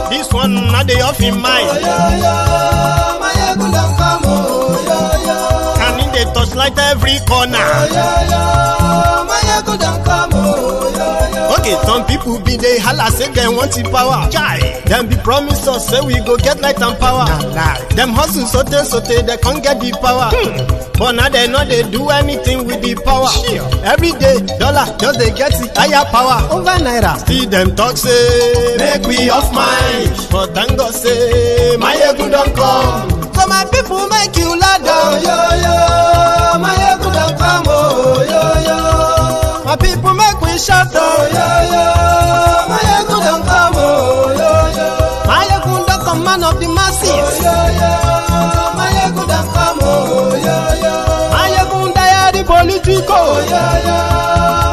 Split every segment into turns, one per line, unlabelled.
This one not the off in mind. And in the touchlight every corner. Okay, some people be they holla say they want the power. Them be promise us say we go get light and power. Them hustle sote they can't get the power. But now they know they do anything with the power. Every day dollar just they get the higher power over naira. See them talk say make we off mind. But thank God say my ego don't come. So my people make you lie down. My ego don't come. My people make we shut down. My ego don't come. My ego don't come, man of the masses. My ego don't come. My ego die the political.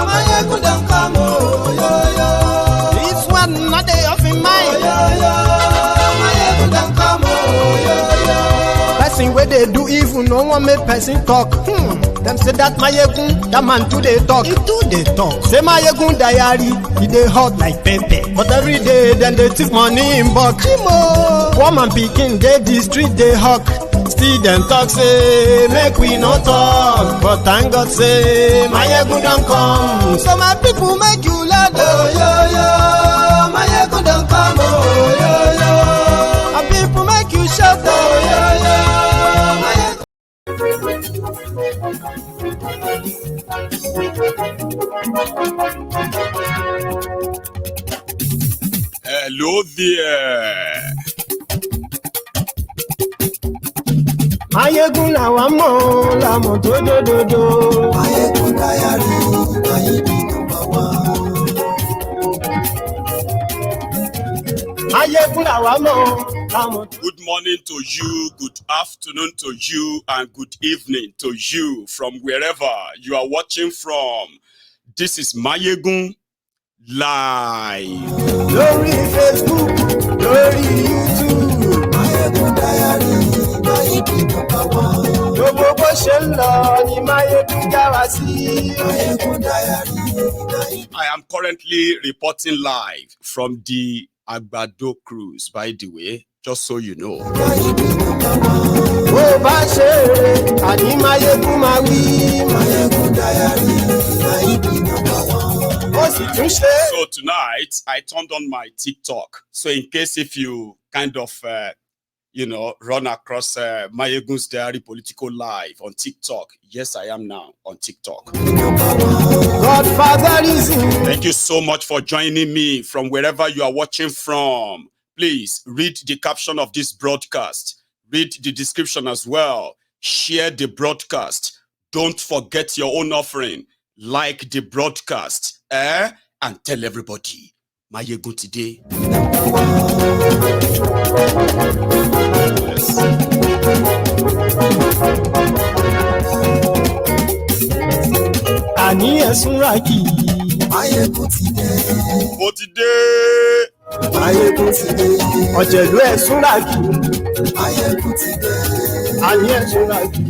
My ego don't come. This one not the off in mind. My ego don't come. Person where they do evil, no one make person talk. Them say that my yegun, that man too they talk. He too they talk. Say my yegun diary, he they hot like pepper. But every day then they take money in bulk. Woman picking, they the street they hawk. Still them talk say make we no talk. But thank God say my yegun don't come. So my people make you laugh. My yegun don't come. My people make you shout.
Hello there.
Mayegun la wa mo la mo do.
Mayegun diary, Mayegun number one.
Mayegun la wa mo la mo.
Good morning to you, good afternoon to you, and good evening to you from wherever you are watching from. This is Mayegun Live.
Lórí Facebook, lórí YouTube.
Mayegun diary, Mayegun number one.
Gbogbo bó ṣe ń lọ ni Mayegun já wa sí.
Mayegun diary, Mayegun.
I am currently reporting live from the Agbado cruise, by the way, just so you know.
Bó bá ṣe rere, àní Mayegun máa wí.
Mayegun diary, Mayegun number one.
So tonight, I turned on my TikTok. So in case if you kind of, run across Mayegun's Diary Political Live on TikTok. Yes, I am now on TikTok. Thank you so much for joining me from wherever you are watching from. Please read the caption of this broadcast. Read the description as well. Share the broadcast. Don't forget your own offering. Like the broadcast. And tell everybody. Mayegun today. Yes.
Àní ẹ̀sùn ràkì.
Mayegun today.
Ó ti dé.
Mayegun today.
Ọ̀jẹ̀lú ẹ̀sùn ràkì.
Mayegun today.
Àní ẹ̀sùn ràkì.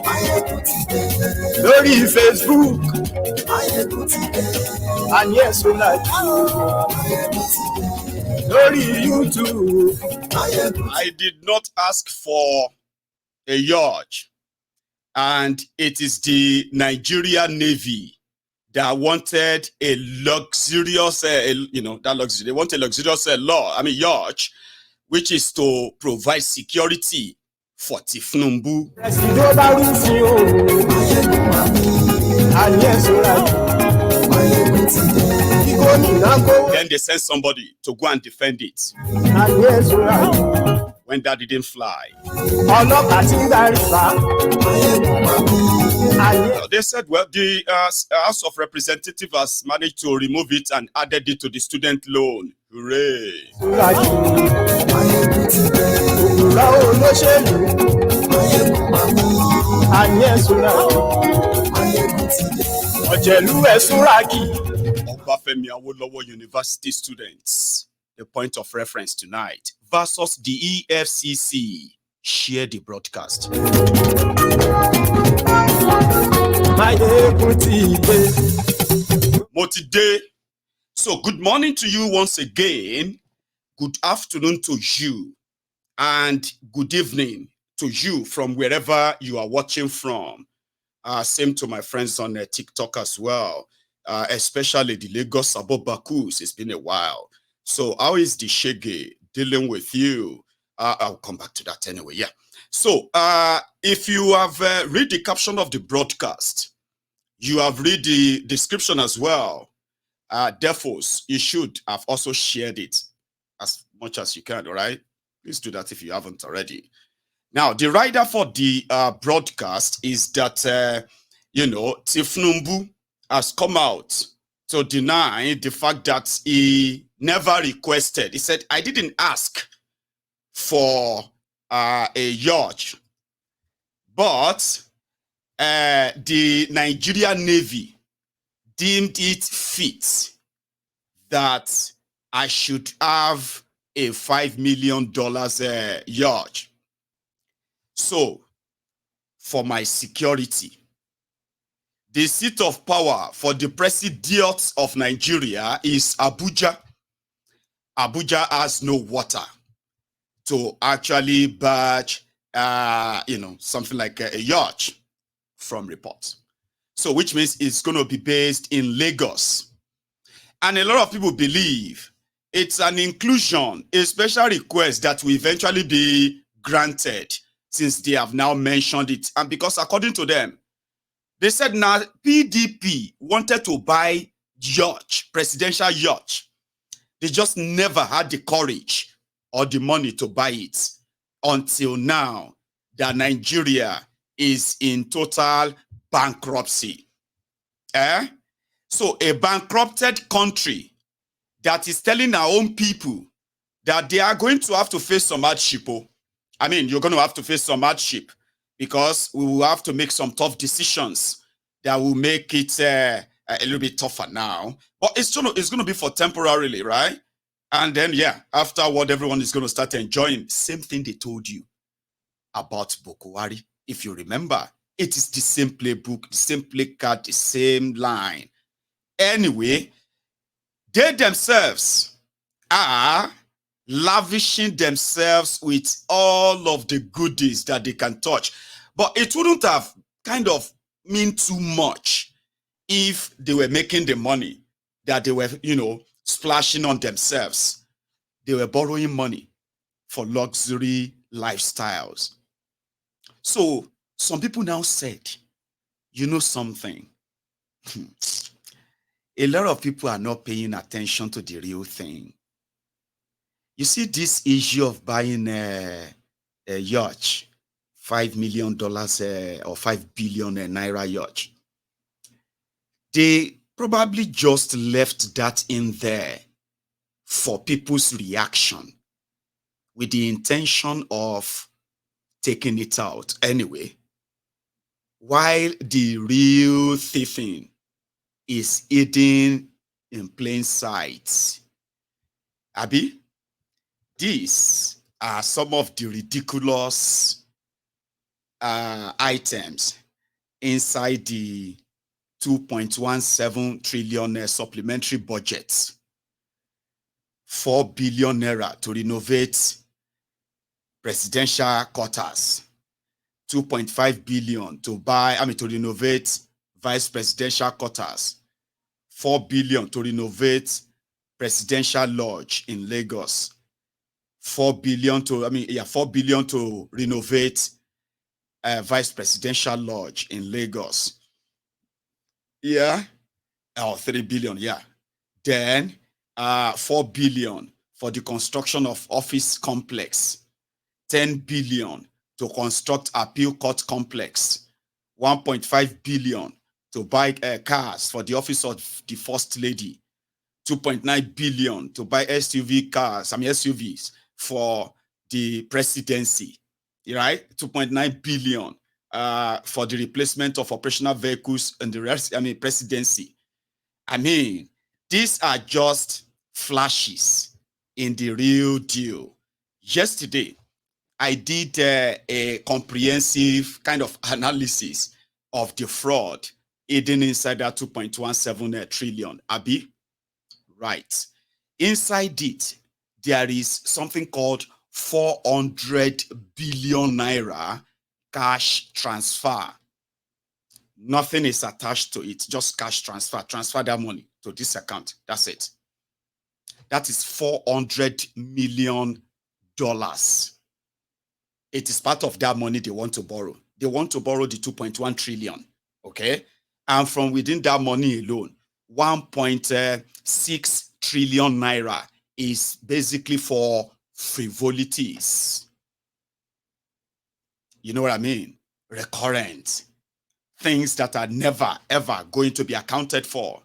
Mayegun today.
Lórí Facebook.
Mayegun today.
Àní ẹ̀sùn ràkì.
Mayegun today.
Lórí YouTube.
I did not ask for a yacht, and it is the Nigerian Navy that wanted a luxurious, they want a luxurious yacht, which is to provide security for Tinubu. Then they sent somebody to go and defend it. When that didn't fly. They said, well, the House of Representatives has managed to remove it and added it to the student loan. Hooray. Obafemi Awolowo University students, the point of reference tonight, versus the EFCC. Share the broadcast. Mo ti dé. So good morning to you once again. Good afternoon to you. And good evening to you from wherever you are watching from. Same to my friends on TikTok as well, especially the Lagos Abobakus. It's been a while. So how is the Shege dealing with you? I'll come back to that anyway. Yeah. So if you have read the caption of the broadcast, you have read the description as well. Therefore, you should have also shared it as much as you can. All right. Please do that if you haven't already. Now, the rider for the broadcast is that, Tinubu has come out to deny the fact that he never requested. He said, I didn't ask for a yacht, but the Nigerian Navy deemed it fit that I should have a $5 million yacht. So, for my security, the seat of power for the president of Nigeria is Abuja. Abuja has no water to actually badge, something like a yacht from reports. So, which means it's going to be based in Lagos. And a lot of people believe it's an inclusion, a special request that will eventually be granted, since they have now mentioned it. And because according to them, they said now PDP wanted to buy yacht, presidential yacht. They just never had the courage or the money to buy it until now that Nigeria is in total bankruptcy. So a bankrupted country that is telling our own people that they are going to have to face some hardship. I mean, you're going to have to face some hardship because we will have to make some tough decisions that will make it a little bit tougher now. But it's going to be for temporarily, right? And then, yeah, afterward, everyone is going to start enjoying. Same thing they told you about Bokwari. If you remember, it is the same playbook, the same play card, the same line. Anyway, they themselves are lavishing themselves with all of the goodies that they can touch. But it wouldn't have kind of mean too much if they were making the money that they were, splashing on themselves. They were borrowing money for luxury lifestyles. So some people now said, you know something? A lot of people are not paying attention to the real thing. You see this issue of buying a yacht, $5 million or 5 billion Naira yacht. They probably just left that in there for people's reaction with the intention of taking it out anyway, while the real thieving is hidden in plain sight. Abi? These are some of the ridiculous items inside the 2.17 trillion supplementary budget. 4 billion naira to renovate presidential quarters. 2.5 billion to renovate vice presidential quarters. 4 billion to renovate presidential lodge in Lagos. 4 billion to renovate vice presidential lodge in Lagos. Yeah. 3 billion, yeah. Then 4 billion for the construction of office complex. 10 billion to construct appeal court complex. 1.5 billion to buy cars for the office of the first lady. 2.9 billion to buy SUVs for the presidency, right? 2.9 billion for the replacement of operational vehicles and the rest, presidency. These are just flashes in the real deal. Yesterday, I did a comprehensive kind of analysis of the fraud hidden inside that 2.17 trillion. Abi, Right. Inside it, there is something called 400 billion naira cash transfer. Nothing is attached to it, just cash transfer. Transfer that money to this account. That's it. That is $400 million. It is part of that money they want to borrow. They want to borrow the 2.1 trillion. Okay. And from within that money alone, 1.6 trillion naira is basically for frivolities. You know what I mean? Recurrent. Things that are never, ever going to be accounted for.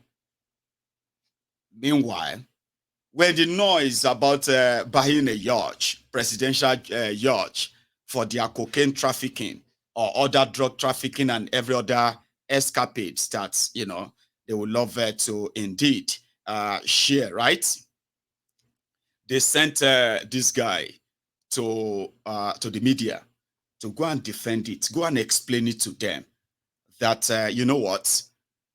Meanwhile, when the noise about buying a yacht, presidential yacht, for their cocaine trafficking or other drug trafficking and every other escapades that, you know, they would love to indeed share, right? They sent this guy to the media to go and defend it, go and explain it to them that, you know what,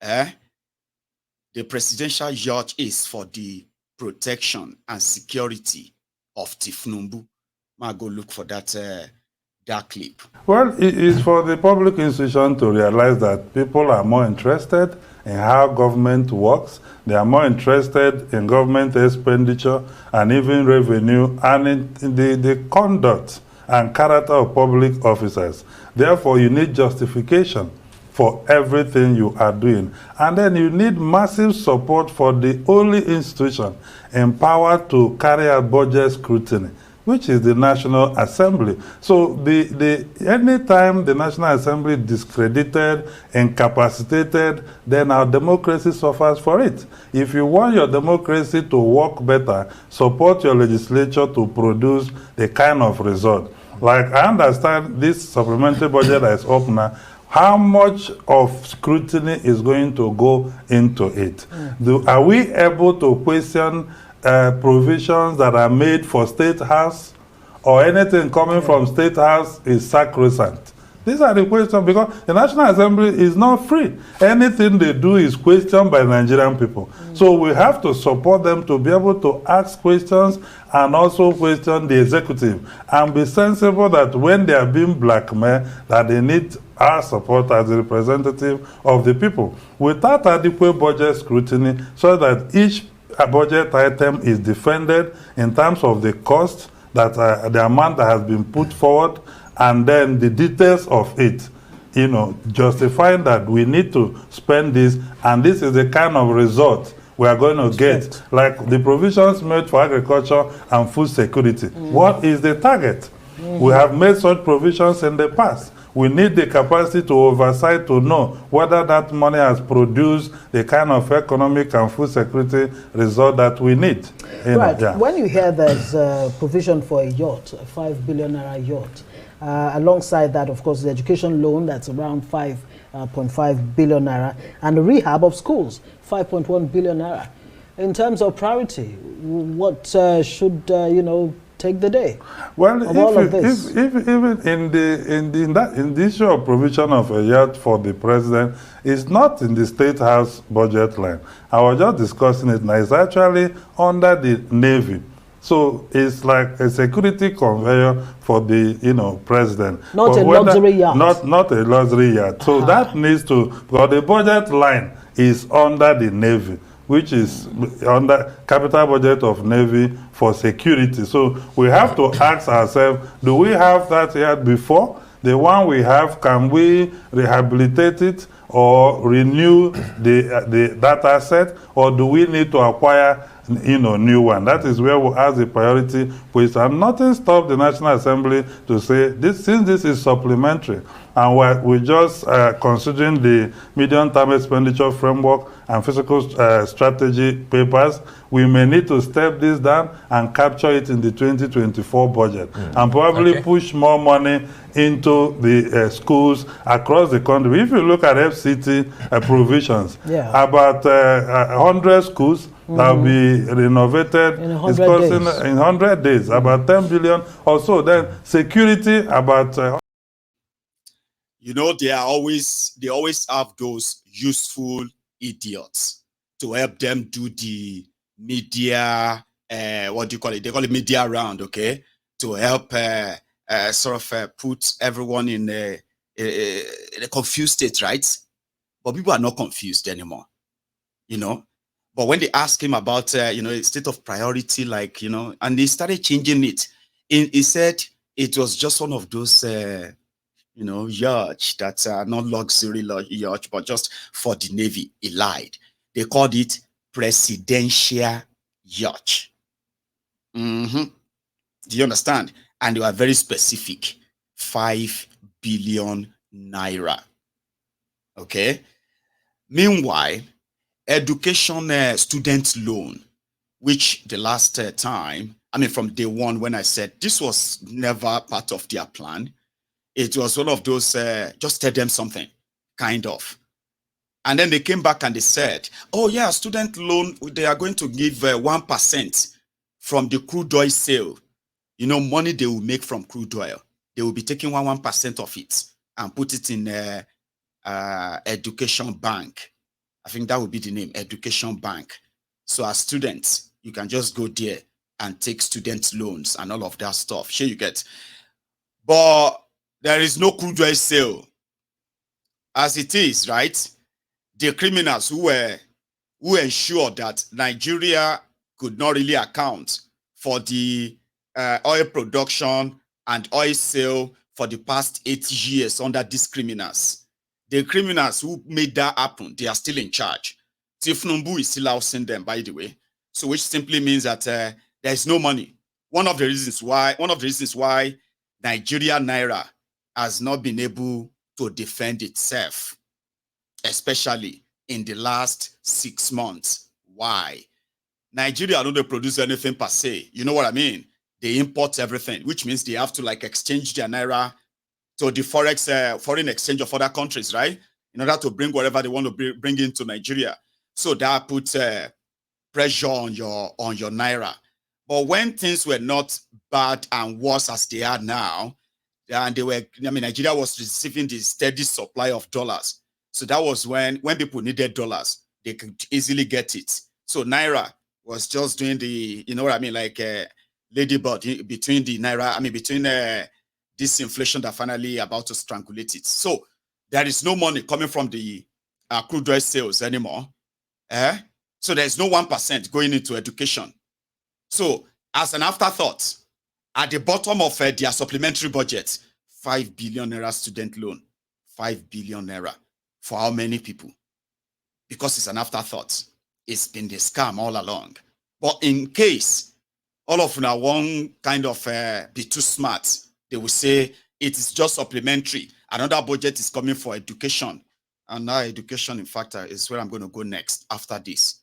the presidential yacht is for the protection and security of Tinubu. I'll go look for that clip.
Well, it is for the public institution to realize that people are more interested in how government works. They are more interested in government expenditure and even revenue and in the conduct and character of public officers. Therefore, you need justification for everything you are doing. And then you need massive support for the only institution empowered to carry out budget scrutiny, which is the National Assembly. So anytime the National Assembly is discredited, incapacitated, then our democracy suffers for it. If you want your democracy to work better, support your legislature to produce the kind of result. Like, I understand this supplementary budget that is up now, how much of scrutiny is going to go into it? Are we able to question provisions that are made for State House, or anything coming from State House is sacrosanct? These are the questions, because the National Assembly is not free. Anything they do is questioned by Nigerian people. So we have to support them to be able to ask questions and also question the executive, and be sensible that when they are being blackmailed, that they need our support as a representative of the people, without adequate budget scrutiny, so that each budget item is defended in terms of the cost, that the amount that has been put forward, and then the details of it, you know, justifying that we need to spend this, and this is the kind of result we are going to get, like the provisions made for agriculture and food security. What is the target? We have made such provisions in the past. We need the capacity to oversight to know whether that money has produced the kind of economic and food security result that we need.
Right. When you hear there's provision for a yacht, a 5 billion naira yacht, alongside that, of course, the education loan that's around 5.5 billion naira, and the rehab of schools, 5.1 billion naira. In terms of priority, what should you know, take the day? Well,
even in the issue of provision of a yacht for the president, it's not in the State House budget line. I was just discussing it now. It's actually under the Navy. So it's like a security conveyor for the, you know, president.
Not a luxury yacht.
Not a luxury yacht. So that needs to, because the budget line is under the Navy, which is under capital budget of Navy for security. So we have to ask ourselves, do we have that yacht before? The one we have, can we rehabilitate it or renew that asset, or do we need to acquire, you know, new one? That is where we ask the priority question. And nothing stopped the National Assembly to say, since this is supplementary, and we're just considering the medium-term expenditure framework and fiscal strategy papers, we may need to step this down and capture it in the 2024 budget, and probably push more money into the schools across the country. If you look at FCT provisions, about 100 schools that will be renovated in 100 days, about 10 billion or so. Then security, about
you know, they always have those useful idiots to help them do the media, what do you call it? They call it media round, okay? To help put everyone in a confused state, right? But people are not confused anymore, you know? But when they ask him about, a state of priority, like, and they started changing it. He said it was just one of those, yachts that are not luxury yacht, but just for the Navy. He lied. They called it presidential yacht. Do you understand? And they were very specific. 5 billion naira. Okay. Meanwhile, education student loan, which the last time, from day one when I said this was never part of their plan, it was one of those, just tell them something, kind of. And then they came back and they said, oh yeah, student loan, they are going to give 1% from the crude oil sale. Money they will make from crude oil. They will be taking 1% of it and put it in education bank. I think that would be the name, education bank. So as students, you can just go there and take student loans and all of that stuff. Sure, you get. But there is no crude oil sale. As it is, right? The criminals who ensured that Nigeria could not really account for the oil production and oil sale for the past 8 years under these criminals. The criminals who made that happen, they are still in charge. Tinubu is still housing them, by the way. So which simply means that there is no money. One of the reasons why Nigeria Naira has not been able to defend itself, especially in the last 6 months. Why? Nigeria don't produce anything per se. You know what I mean? They import everything, which means they have to exchange their Naira to the foreign exchange of other countries, right? In order to bring whatever they want to bring into Nigeria. So that puts pressure on your Naira. But when things were not bad and worse as they are now, and Nigeria was receiving the steady supply of dollars. So that was when people needed dollars, they could easily get it. So Naira was just doing the, ladybird between the Naira, between this inflation that finally about to strangulate it. So there is no money coming from the crude oil sales anymore. So there's no 1% going into education. So as an afterthought, at the bottom of their supplementary budget, 5 billion naira student loan, 5 billion naira. For how many people? Because it's an afterthought. It's been the scam all along. But in case all of now one kind of be too smart, they will say it is just supplementary. Another budget is coming for education. And now education, in fact, is where I'm going to go next after this.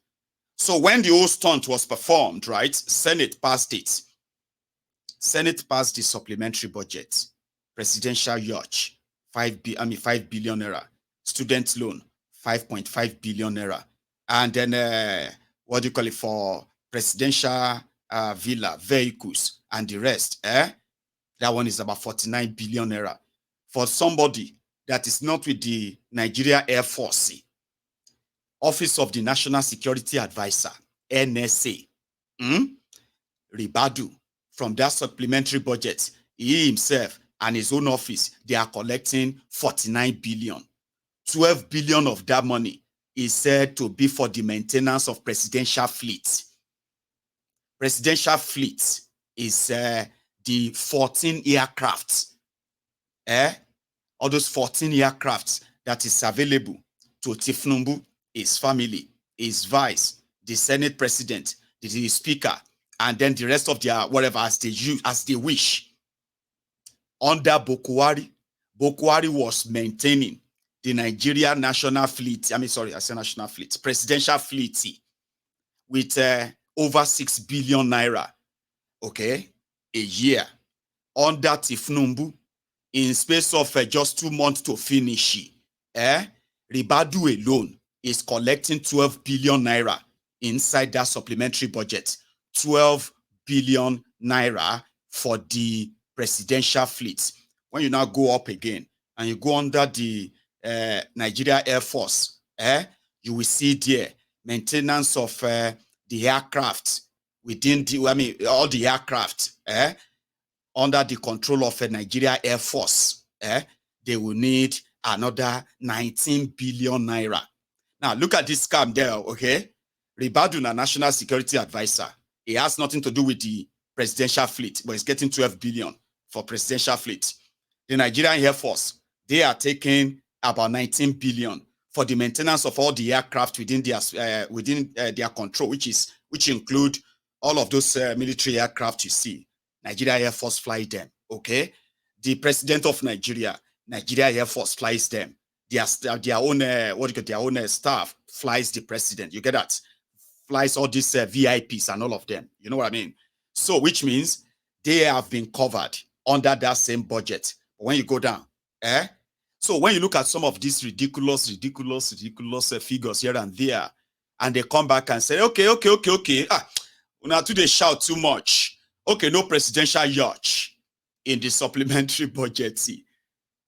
So when the whole stunt was performed, right, Senate passed it. Senate passed the supplementary budget, presidential yacht, 5 billion naira, student loan, 5.5 billion naira, and then what do you call it, for presidential villa, vehicles, and the rest. That one is about 49 billion naira. For somebody that is not with the Nigeria Air Force, Office of the National Security Advisor, NSA, Ribadu, from that supplementary budget, he himself and his own office, they are collecting 49 billion. 12 billion of that money is said to be for the maintenance of presidential fleet. Presidential fleet is the 14 aircrafts. All those 14 aircrafts that is available to Tinubu, his family, his vice, the Senate president, the speaker, and then the rest of their whatever as they wish. Under Bokwari was maintaining the Nigeria national fleet. I say national fleet, presidential fleet, with over 6 billion naira, okay, a year. Under Tinubu, in space of just 2 months to finish, Ribadu alone is collecting 12 billion naira inside that supplementary budget. 12 billion naira for the presidential fleet. When you now go up again and you go under the Nigeria Air Force, you will see there maintenance of the the aircraft within the, I mean, all the aircraft under the control of a Nigeria Air Force, they will need another 19 billion naira. Now, look at this scam there, okay? Ribaduna, National Security Advisor. It has nothing to do with the presidential fleet, but it's getting 12 billion for presidential fleet. The Nigerian Air Force, they are taking about 19 billion for the maintenance of all the aircraft within their control, which include all of those military aircraft you see. Nigeria Air Force fly them, okay? The president of Nigeria Air Force flies them. Their own staff flies the president. You get that? Flies all these VIPs and all of them. You know what I mean? So, which means they have been covered under that same budget. But when you go down, so when you look at some of these ridiculous figures here and there, and they come back and say, okay. Now they shout too much. Okay, no presidential yacht in the supplementary budget. See,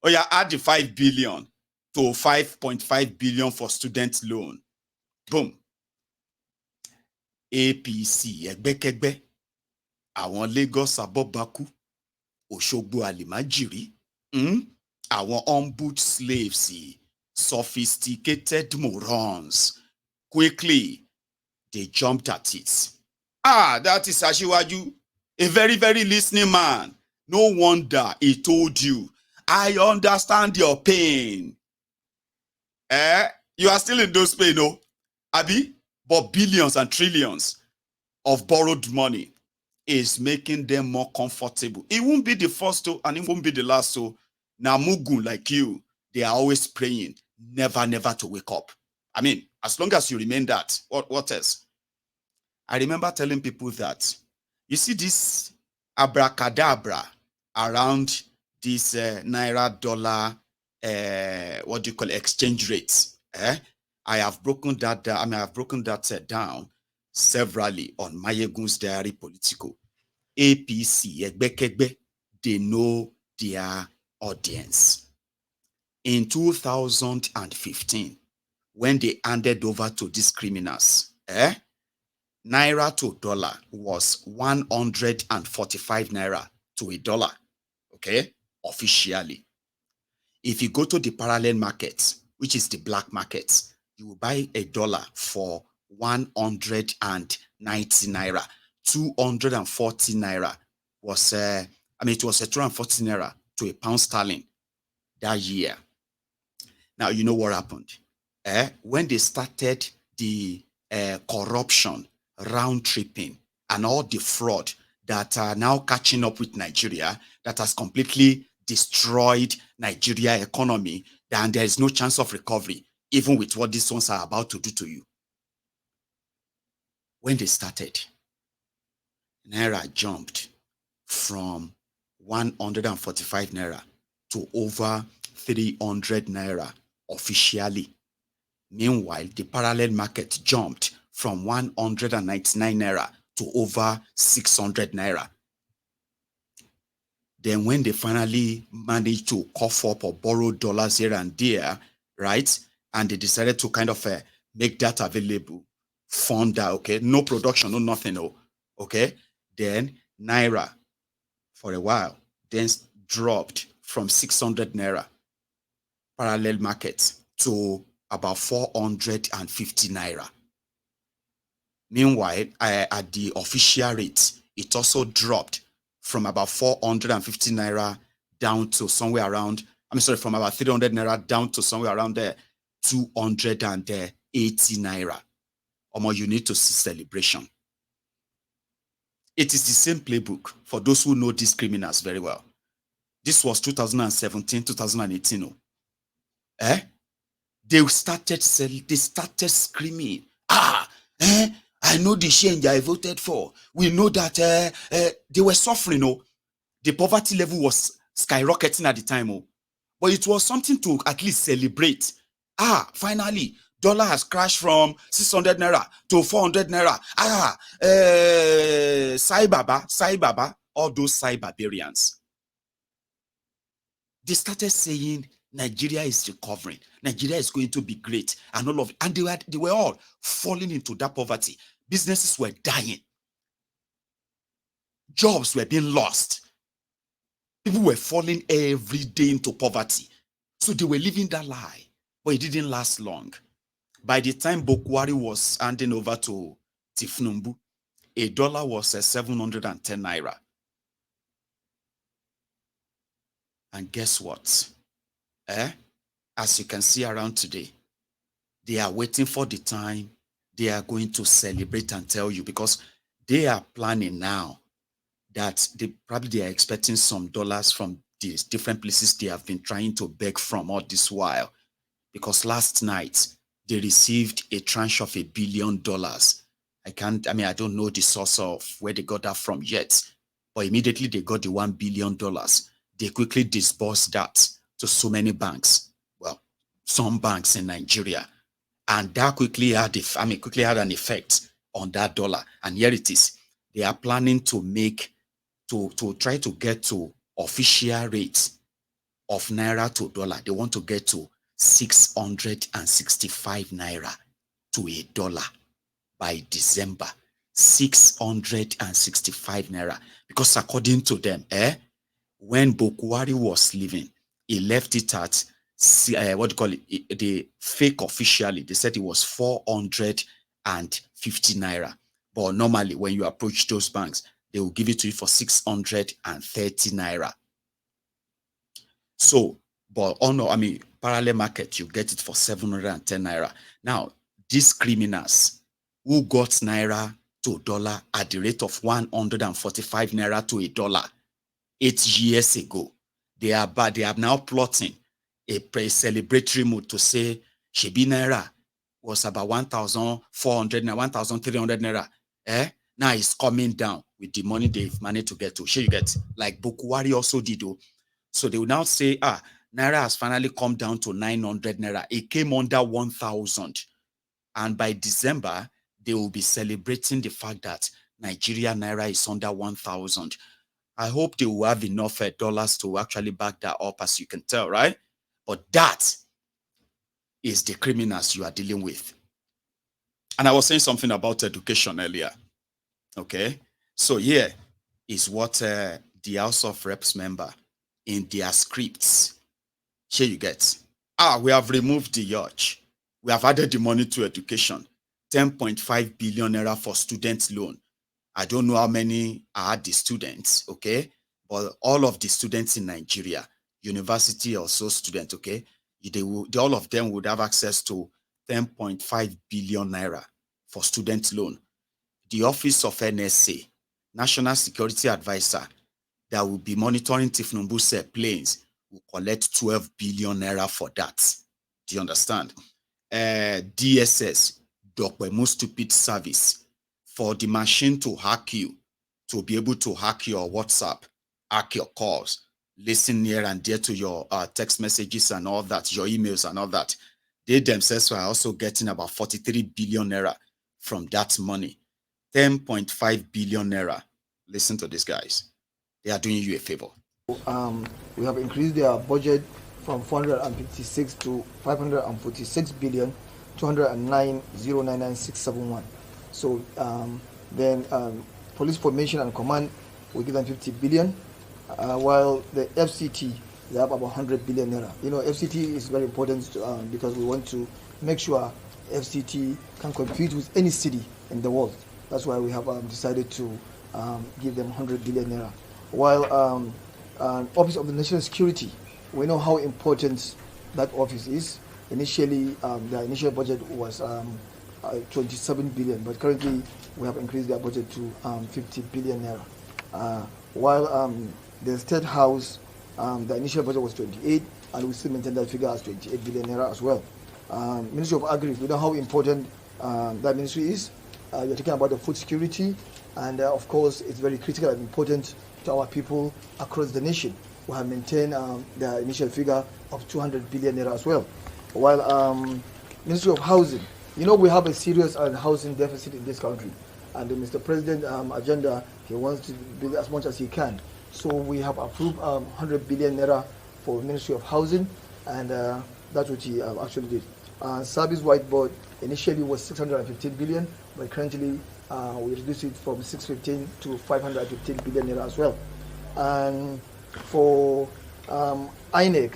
oh yeah, add the 5 billion to 5.5 billion for student loan. Boom. APC, Egbekegbe, àwọn Lagos Abobaku, Oshogbo Alimajiri, àwọn humbled slaves, sophisticated morons. Quickly, they jumped at it. That is Ashiwaju, a very, very listening man. No wonder he told you, I understand your pain. You are still in those pain, no? Abi? But billions and trillions of borrowed money is making them more comfortable. It won't be the first to, and it won't be the last to. Now, Mugu like you, they are always praying, never to wake up. I mean, as long as you remain that, what else? I remember telling people that, you see this abracadabra around this Naira dollar, what do you call it, exchange rates. I have broken that down. I mean, I've broken that down severally on Mayegun's Diary Political. APC, Egbekegbe, they know their audience. In 2015, when they handed over to these criminals, Naira to dollar was 145 Naira to a dollar, okay, officially. If you go to the parallel market, which is the black market, you will buy a dollar for 190 Naira. 240 Naira was, it was a 240 Naira to a pound sterling that year. Now, you know what happened? When they started the corruption, round tripping, and all the fraud that are now catching up with Nigeria, that has completely destroyed Nigeria economy, then there is no chance of recovery, even with what these ones are about to do to you. When they started, Naira jumped from 145 Naira to over 300 Naira officially. Meanwhile, the parallel market jumped from 199 Naira to over 600 Naira. Then when they finally managed to cough up or borrow dollars here and there, right? And they decided to kind of make that available, fund that, okay? No production, no nothing, okay? Then Naira, for a while, then dropped from 600 Naira parallel market to about 450 Naira. Meanwhile, at the official rate, it also dropped from about 450 Naira down to somewhere around, from about 300 Naira down to somewhere around 280 Naira. Or more, you need to see celebration. It is the same playbook for those who know these criminals very well. This was 2017, 2018. They started screaming, I know the change I voted for. We know that they were suffering. The poverty level was skyrocketing at the time. But it was something to at least celebrate. Finally, dollar has crashed from 600 Naira to 400 Naira. Sai Baba, all those Sai barbarians. They started saying, Nigeria is recovering. Nigeria is going to be great. And all of it. And they were all falling into that poverty. Businesses were dying. Jobs were being lost. People were falling every day into poverty. So they were living that lie, but it didn't last long. By the time Bokwari was handing over to Tinubu, a dollar was 710 naira. And guess what? As you can see around today, they are waiting for the time they are going to celebrate and tell you, because they are planning now that they are expecting some dollars from these different places they have been trying to beg from all this while. Because last night they received a tranche of $1 billion. I don't know the source of where they got that from yet, but immediately they got the $1 billion. They quickly disbursed that to so many banks. Well, some banks in Nigeria. And that quickly had an effect on that dollar. And here it is. They are planning to try to get to official rates of naira to dollar. They want to get to 665 naira to a dollar by December. 665 naira. Because according to them, when Bokwari was leaving, he left it at the fake officially, they said it was 450 naira. But normally when you approach those banks, they will give it to you for 630 naira. So, but parallel market, you get it for 710 naira. Now, these criminals who got naira to dollar at the rate of 145 naira to a dollar 8 years ago, they are now plotting a celebratory mood to say Shebi Naira was about 1,400 naira, 1,300 naira. Now it's coming down with the money they've managed to get to. Sure, you get, like Bokwari also did. So they will now say, Naira has finally come down to 900 naira. It came under 1,000. And by December, they will be celebrating the fact that Nigerian Naira is under 1,000. I hope they will have enough dollars to actually back that up, as you can tell, right? But that is the criminals you are dealing with. And I was saying something about education earlier. Okay? So here is what the House of Reps member in their scripts. Here you get. We have removed the Yacht. We have added the money to education. 10.5 billion naira for student loan. I don't know how many are the students, okay? But all of the students in Nigeria, university or so student, okay? All of them would have access to 10.5 billion naira for student loan. The Office of NSA, National Security Advisor, that will be monitoring Tinubu's planes, will collect 12 billion naira for that. Do you understand? DSS, Dokpemu Stupid Service, for the machine to hack you, to be able to hack your WhatsApp, hack your calls, listen near and dear to your text messages and all that, your emails and all that. They themselves are also getting about 43 billion naira from that money. 10.5 billion naira. Listen to these guys. They are doing you a favor.
We have increased their budget from 456 to 546 billion 209,099,671. So then police formation and command will give them 50 billion, while the FCT, they have about 100 billion naira. You know, FCT is very important because we want to make sure FCT can compete with any city in the world. That's why we have decided to give them 100 billion naira. While Office of the National Security, we know how important that office is. Initially, the initial budget was 27 billion, but currently we have increased their budget to 50 billion naira. While the State House, the initial budget was 28, and we still maintain that figure as 28 billion naira as well. Ministry of Agri, we know how important that ministry is. You're talking about the food security, and of course, it's very critical and important to our people across the nation. We have maintained the initial figure of 200 billion naira as well. While Ministry of Housing, you know, we have a serious housing deficit in this country, and Mr. President agenda, he wants to build as much as he can. So we have approved 100 billion naira for Ministry of Housing, and that's what he actually did. Service whiteboard initially was 615 billion, but currently We reduced it from 615 to 515 billion naira as well. And for INEC,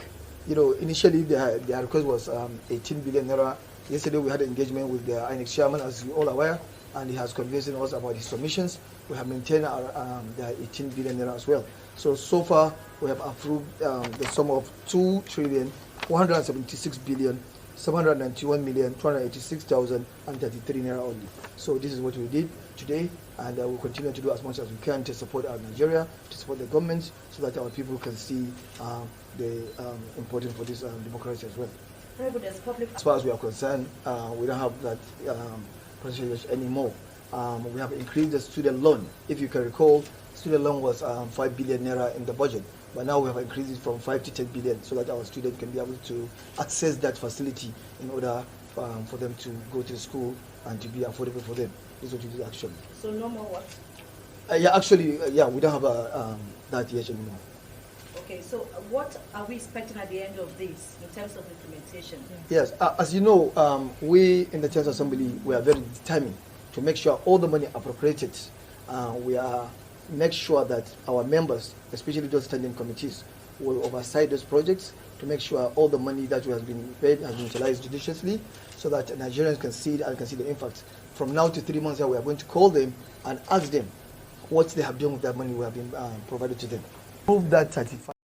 initially their request was 18 billion naira. Yesterday we had an engagement with the INEC chairman, as you all aware, and he has convinced us about his submissions. We have maintained our the 18 billion naira as well. So far we have approved the sum of 2,176,791,286,033 naira only. So this is what we did today, and we'll continue to do as much as we can to support our Nigeria, to support the government, so that our people can see the importance for this democracy as well. As far as we are concerned, we don't have that percentage anymore. We have increased the student loan. If you can recall, student loan was 5 billion naira in the budget, but now we have increased it from 5 to 10 billion, so that our students can be able to access that facility in order for them to go to school and to be affordable for them. This is what we do actually.
So no more what?
We don't have that yet anymore.
Okay, so what are we expecting at the end of this in terms of implementation?
Yes, as you know, we in the General Assembly, we are very determined to make sure all the money appropriated, make sure that our members, especially those standing committees, will oversight those projects to make sure all the money that has been paid has been utilized judiciously, so that Nigerians can see it and can see the impact. From now to 3 months, we are going to call them and ask them what they have done with that money we have been provided to them. Prove that 35.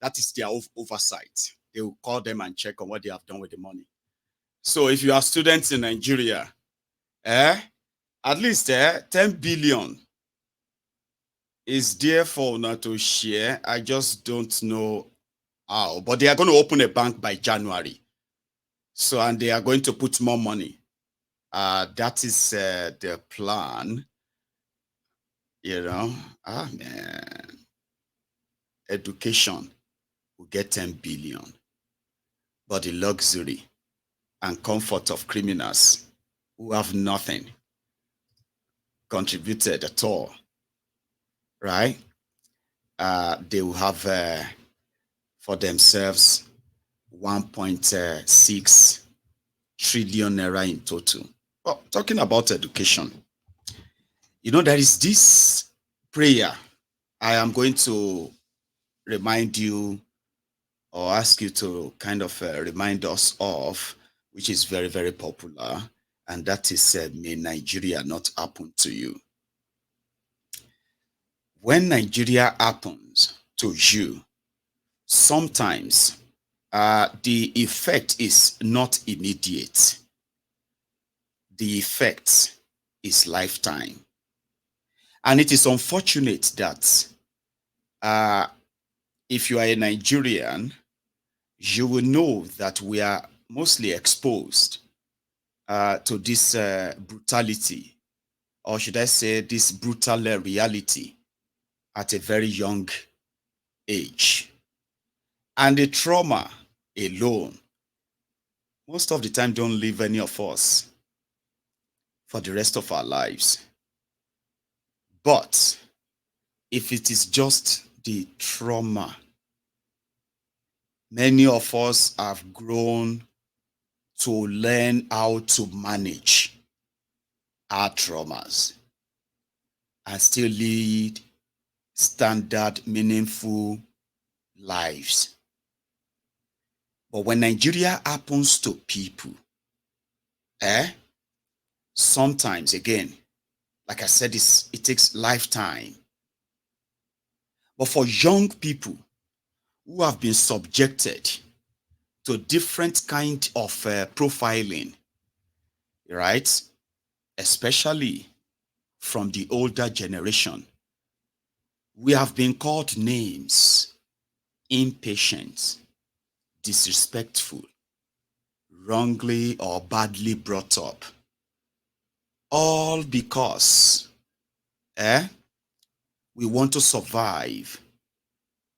That is their oversight. They will call them and check on what they have done with the money. So if you are students in Nigeria, at least 10 billion is there for now to share. I just don't know how, but they are going to open a bank by January. So, and they are going to put more money. That is the plan. Man. Education will get 10 billion. But the luxury and comfort of criminals who have nothing contributed at all, right? They will have for themselves 1.6 trillion naira in total. Well, talking about education, there is this prayer I am going to remind you or ask you to kind of remind us of, which is very, very popular, and that is may Nigeria not happen to you. When Nigeria happens to you, sometimes the effect is not immediate. The effect is lifetime. And it is unfortunate that if you are a Nigerian, you will know that we are mostly exposed to this brutality, or should I say this brutal reality at a very young age. And the trauma alone, most of the time, don't leave any of us for the rest of our lives. But if it is just the trauma, many of us have grown to learn how to manage our traumas and still lead standard, meaningful lives. But when Nigeria happens to people, sometimes, again, like I said, it takes lifetime. But for young people who have been subjected to different kind of profiling, right? Especially from the older generation, we have been called names: impatient, disrespectful, wrongly or badly brought up. All because we want to survive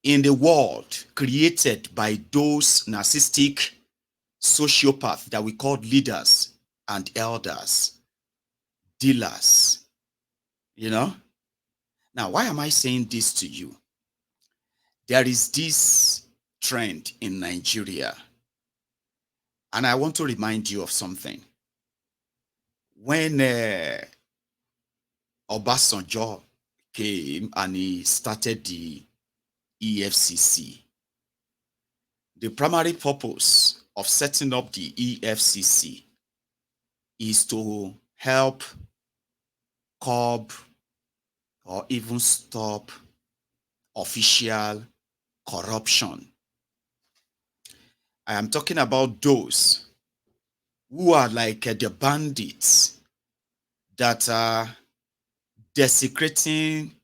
in the world created by those narcissistic sociopaths that we call leaders and elders, dealers. Now, why am I saying this to you? There is this trend in Nigeria, and I want to remind you of something. when Obasanjo came and he started the EFCC, the primary purpose of setting up the EFCC is to help curb or even stop official corruption. I am talking about those who are like the bandits that are desecrating,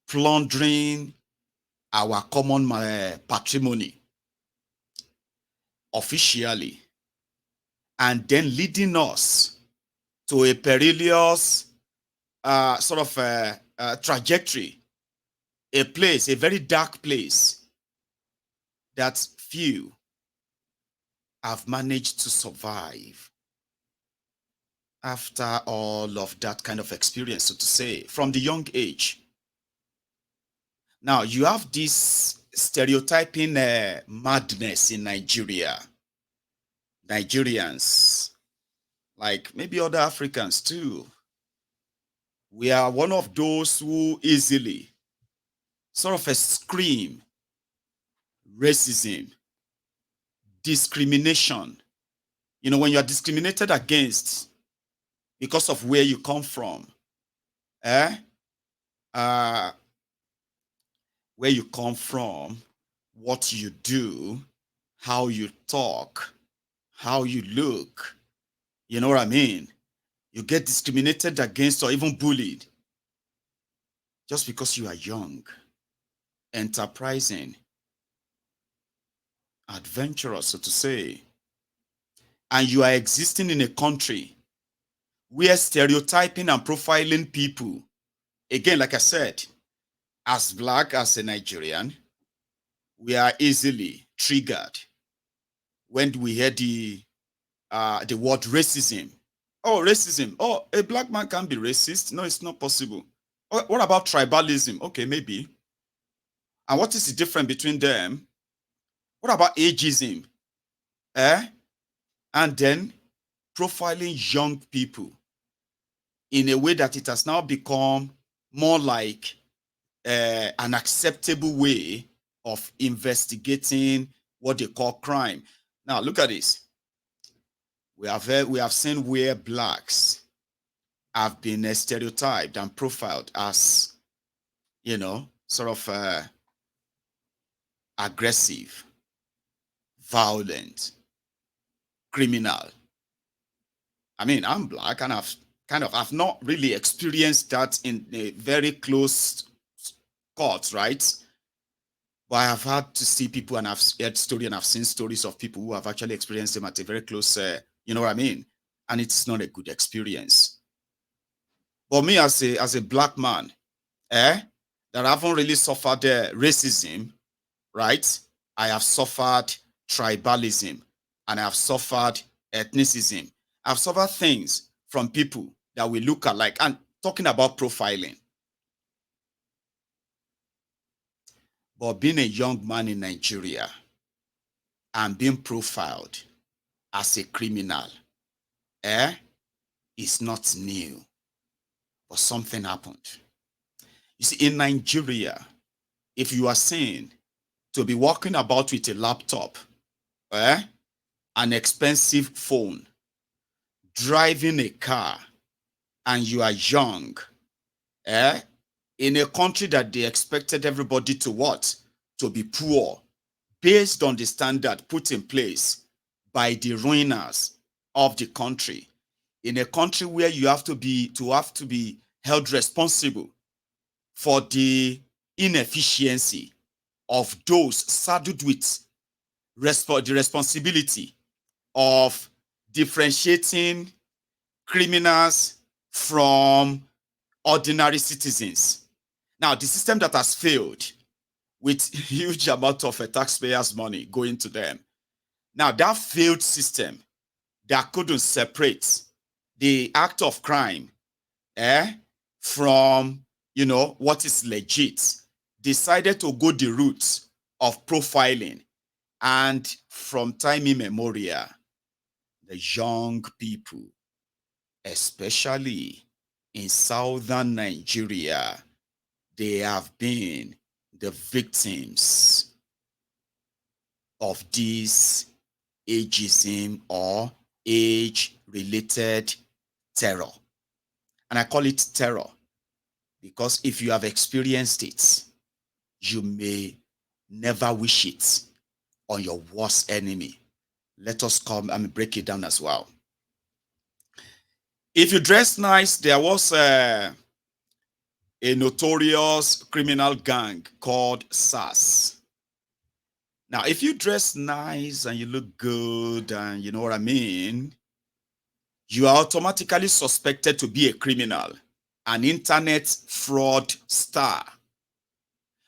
plundering our common patrimony officially, and then leading us to a perilous trajectory, a place, a very dark place that few have managed to survive after all of that kind of experience, so to say, from the young age. Now, you have this stereotyping madness in Nigeria. Nigerians, like maybe other Africans too, we are one of those who easily sort of scream racism, discrimination. You know, when you are discriminated against because of where you come from, where you come from, what you do, how you talk, how you look, you know what I mean? You get discriminated against or even bullied just because you are young, enterprising, adventurous, so to say, and you are existing in a country where stereotyping and profiling people, again, like I said, as black, as a Nigerian, we are easily triggered when we hear the word racism. Oh, racism. Oh, a black man can't be racist. No, it's not possible. Oh, what about tribalism? Okay, maybe. And what is the difference between them? What about ageism? And then profiling young people in a way that it has now become more like an acceptable way of investigating what they call crime. Now, look at this. We have seen where blacks have been stereotyped and profiled as, you know, sort of aggressive, violent, criminal. I mean, I'm black and I've not really experienced that in a very close court, right? But I have had to see people, and I've heard stories and I've seen stories of people who have actually experienced them at a very close, you know what I mean? And it's not a good experience. But me as a black man, that I haven't really suffered racism, right? I have suffered tribalism and I have suffered ethnicism. I've suffered things from people that we look alike, and talking about profiling. But being a young man in Nigeria and being profiled as a criminal, is not new. But something happened. You see, in Nigeria, if you are seen to be walking about with a laptop, an expensive phone, driving a car, and you are young, in a country that they expected everybody to what? To be poor, based on the standard put in place by the ruiners of the country. In a country where you have to be held responsible for the inefficiency of those saddled with the responsibility of differentiating criminals from ordinary citizens. Now, the system that has failed with huge amount of taxpayers' money going to them. Now, that failed system that couldn't separate the act of crime from, you know, what is legit, decided to go the route of profiling. And from time immemorial, the young people especially in southern Nigeria, they have been the victims of this ageism or age-related terror. And I call it terror because if you have experienced it, you may never wish it on your worst enemy. Let us come and break it down as well. If you dress nice, there was a notorious criminal gang called SAS. Now, if you dress nice and you look good and you know what I mean, you are automatically suspected to be a criminal, an internet fraud star.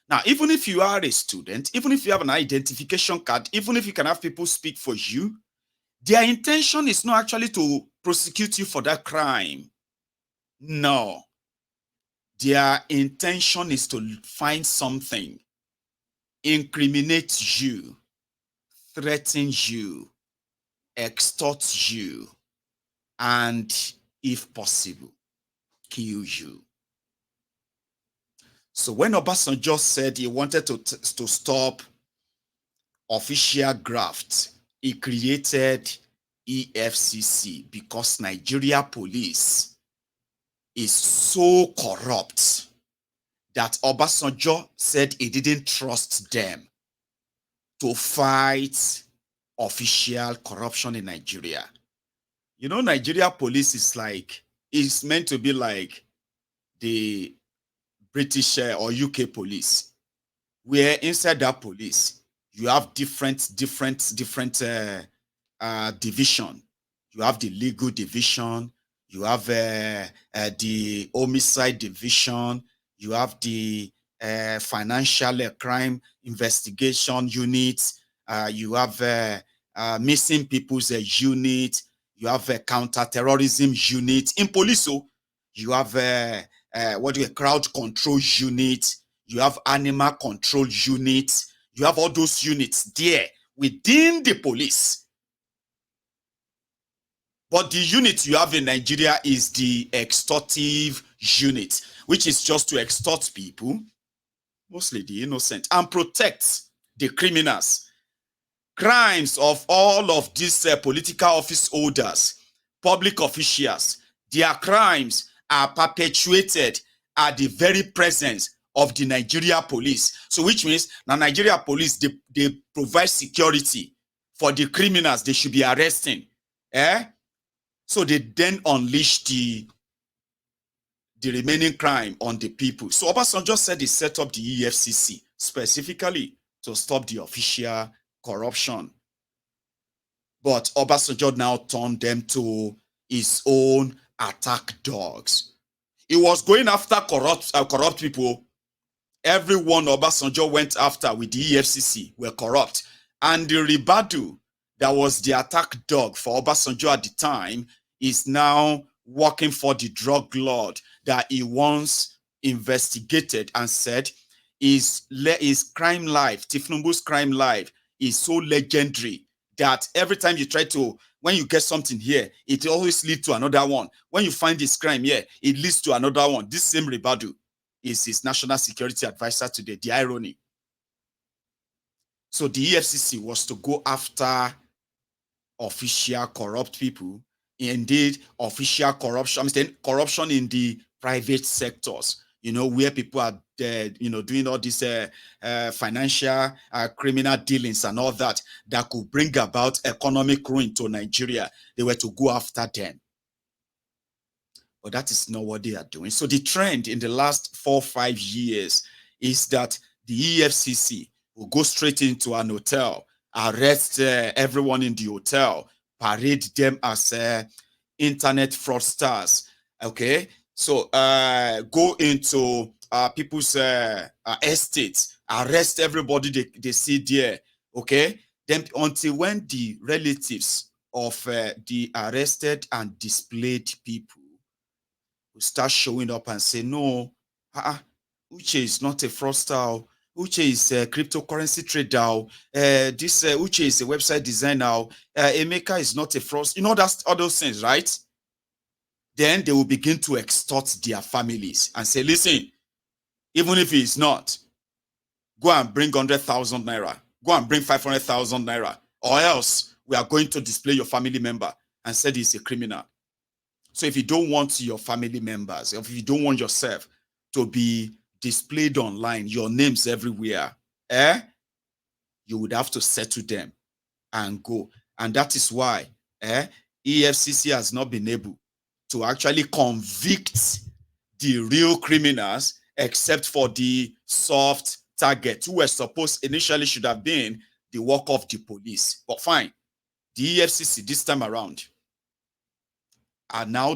Now, even if you are a student, even if you have an identification card, even if you can have people speak for you, their intention is not actually to prosecute you for that crime. No. Their intention is to find something, incriminate you, threaten you, extort you, and if possible, kill you. So when Obasanjo said he wanted to stop official graft, he created EFCC because Nigeria police is so corrupt that Obasanjo said he didn't trust them to fight official corruption in Nigeria. You know, Nigeria police is meant to be like the British or UK police, where inside that police, you have different division. You have the legal division, you have the homicide division, you have the financial crime investigation unit, you have missing people's unit, you have a counter-terrorism unit. In police, you have crowd control unit, you have animal control unit, you have all those units there within the police. But the unit you have in Nigeria is the extortive unit, which is just to extort people, mostly the innocent, and protect the criminals. Crimes of all of these political office holders, public officials, their crimes are perpetuated at the very presence of the Nigeria police. So which means the Nigeria police, they provide security for the criminals they should be arresting. So they then unleash the remaining crime on the people. So Obasanjo said he set up the EFCC specifically to stop the official corruption. But Obasanjo now turned them to his own attack dogs. He was going after corrupt people. Everyone Obasanjo went after with the EFCC were corrupt. And the Ribadu, that was the attack dog for Obasanjo at the time, is now working for the drug lord that he once investigated and said his crime life, Tinubu's crime life, is so legendary that every time you try to, when you get something here, it always leads to another one. When you find this crime here, it leads to another one. This same Ribadu is his national security advisor today. The irony. So the EFCC was to go after official corrupt people. Indeed, official corruption, I'm saying corruption in the private sectors, you know, where people are, doing all these financial criminal dealings and all that could bring about economic ruin to Nigeria. They were to go after them. But that is not what they are doing. So the trend in the last 4 or 5 years is that the EFCC will go straight into an hotel, arrest everyone in the hotel, parade them as internet fraudsters. Okay, so go into people's estates, arrest everybody they see there. Okay, then until when the relatives of the arrested and displayed people will start showing up and say, no, Uche is not a fraudster. Uche is a cryptocurrency trader. This Uche is a website designer. Emeka is not a fraudster. You know, that's all those things, right? then they will begin to extort their families and say, listen, even if he is not, go and bring 100,000 naira, go and bring 500,000 naira, or else we are going to display your family member and said he's a criminal. So if you don't want your family members, if you don't want yourself to be displayed online, your names everywhere, you would have to settle them and go. And that is why EFCC has not been able to actually convict the real criminals, except for the soft target, who were supposed initially should have been the work of the police. But fine, the EFCC this time around are now